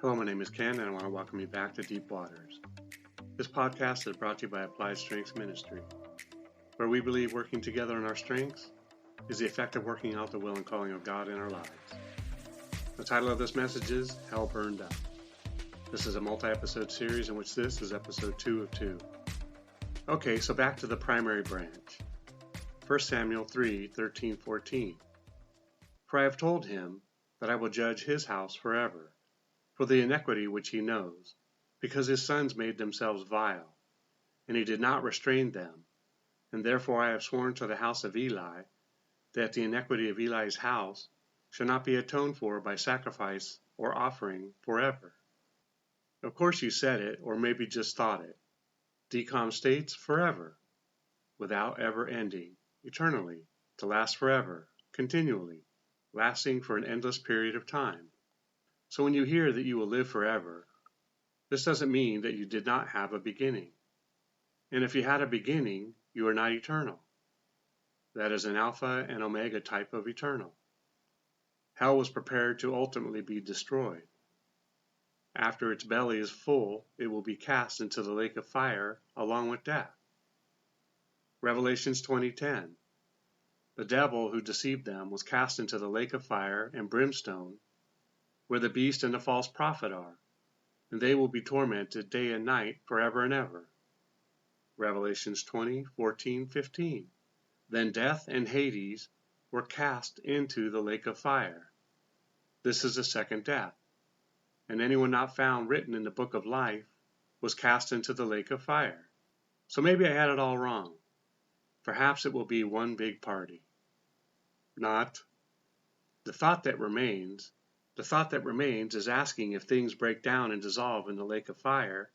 Hello, my name is Ken, and I want to welcome you back to Deep Waters. This podcast is brought to you by Applied Strengths Ministry, where we believe working together in our strengths is the effect of working out the will and calling of God in our lives. The title of this message is Hell Burned Up. This is a multi-episode series in which this is episode 2 of 2. Okay, so back to the primary branch. 1 Samuel 3:13-14. For I have told him that I will judge his house forever, for the iniquity which he knows, because his sons made themselves vile, and he did not restrain them. And therefore I have sworn to the house of Eli, that the iniquity of Eli's house shall not be atoned for by sacrifice or offering forever. Of course you said it, or maybe just thought it. DCOM states forever, without ever ending, eternally, to last forever, continually, lasting for an endless period of time. So when you hear that you will live forever, this doesn't mean that you did not have a beginning. And if you had a beginning, you are not eternal. That is an alpha and omega type of eternal. Hell was prepared to ultimately be destroyed. After its belly is full, it will be cast into the lake of fire along with death. Revelations 20:10. The devil who deceived them was cast into the lake of fire and brimstone, where the beast and the false prophet are, and they will be tormented day and night forever and ever. Revelations 20:14-15. Then death and Hades were cast into the lake of fire. This is the second death, and anyone not found written in the book of life was cast into the lake of fire. So maybe I had it all wrong. Perhaps it will be one big party. Not. The thought that remains is asking if things break down and dissolve in the lake of fire,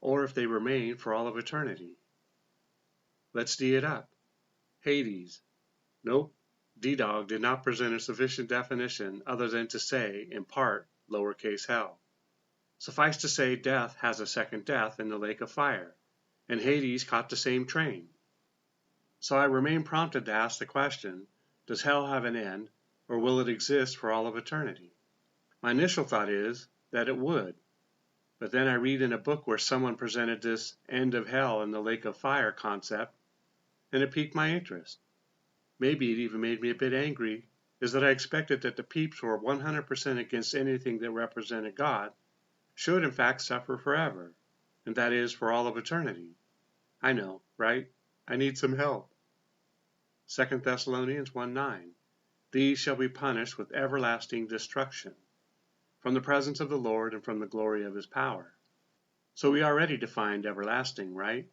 or if they remain for all of eternity. Let's D it up. Hades. Nope, D-Dog did not present a sufficient definition other than to say, in part, lowercase hell. Suffice to say, death has a second death in the lake of fire, and Hades caught the same train. So I remain prompted to ask the question, does hell have an end, or will it exist for all of eternity? My initial thought is that it would, but then I read in a book where someone presented this end of hell in the lake of fire concept, and it piqued my interest. Maybe it even made me a bit angry, is that I expected that the peeps who were 100% against anything that represented God should in fact suffer forever, and that is for all of eternity. I know, right? I need some help. 2 Thessalonians 1:9. These shall be punished with everlasting destruction, from the presence of the Lord and from the glory of his power. So we already defined everlasting, right?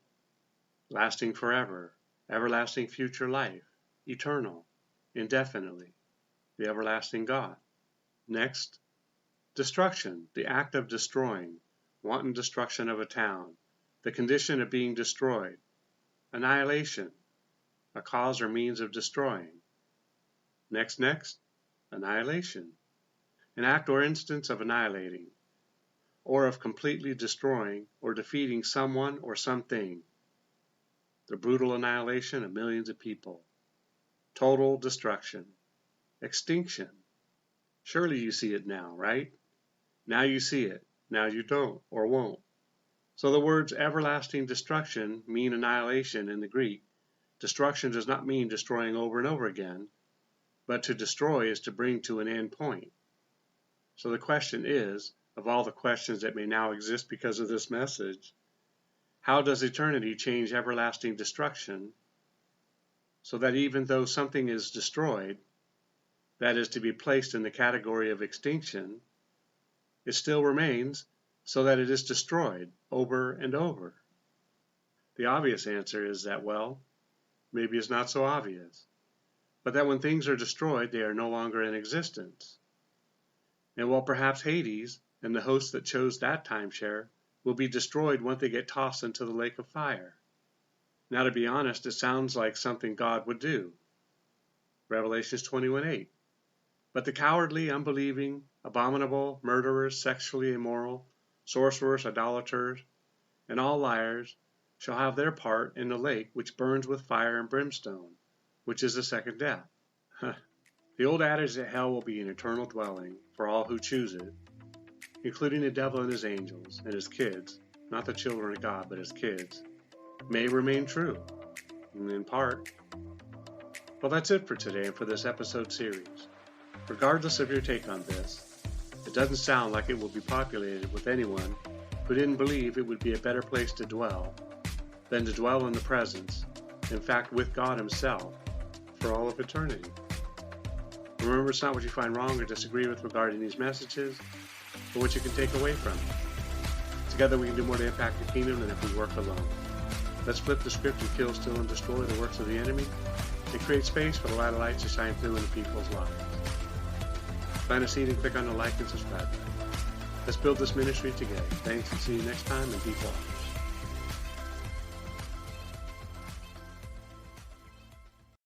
Lasting forever, everlasting future life, eternal, indefinitely, the everlasting God. Next, destruction, the act of destroying, wanton destruction of a town, the condition of being destroyed. Annihilation, a cause or means of destroying. Next, annihilation, an act or instance of annihilating, or of completely destroying or defeating someone or something. The brutal annihilation of millions of people. Total destruction. Extinction. Surely you see it now, right? Now you see it. Now you don't or won't. So the words everlasting destruction mean annihilation in the Greek. Destruction does not mean destroying over and over again, but to destroy is to bring to an end point. So the question is, of all the questions that may now exist because of this message, how does eternity change everlasting destruction so that even though something is destroyed, that is to be placed in the category of extinction, it still remains so that it is destroyed over and over? The obvious answer is that, well, maybe it's not so obvious, but that when things are destroyed, they are no longer in existence. And while perhaps Hades and the hosts that chose that timeshare will be destroyed once they get tossed into the lake of fire. Now, to be honest, it sounds like something God would do. Revelations 21:8. But the cowardly, unbelieving, abominable, murderers, sexually immoral, sorcerers, idolaters, and all liars shall have their part in the lake which burns with fire and brimstone, which is the second death. The old adage that hell will be an eternal dwelling for all who choose it including the devil and his angels and his kids, not the children of God, but his kids, may remain true, in part. Well, that's it for today and for this episode series. Regardless of your take on this, it doesn't sound like it will be populated with anyone who didn't believe it would be a better place to dwell than to dwell in the presence, in fact with God himself, for all of eternity. Remember, it's not what you find wrong or disagree with regarding these messages, but what you can take away from them. Together we can do more to impact the kingdom than if we work alone. Let's flip the script and kill, steal, and destroy the works of the enemy and create space for the light of light to shine through into people's lives. Plant a seed and click on the like and subscribe button. Let's build this ministry together. Thanks, and see you next time, and be blessed.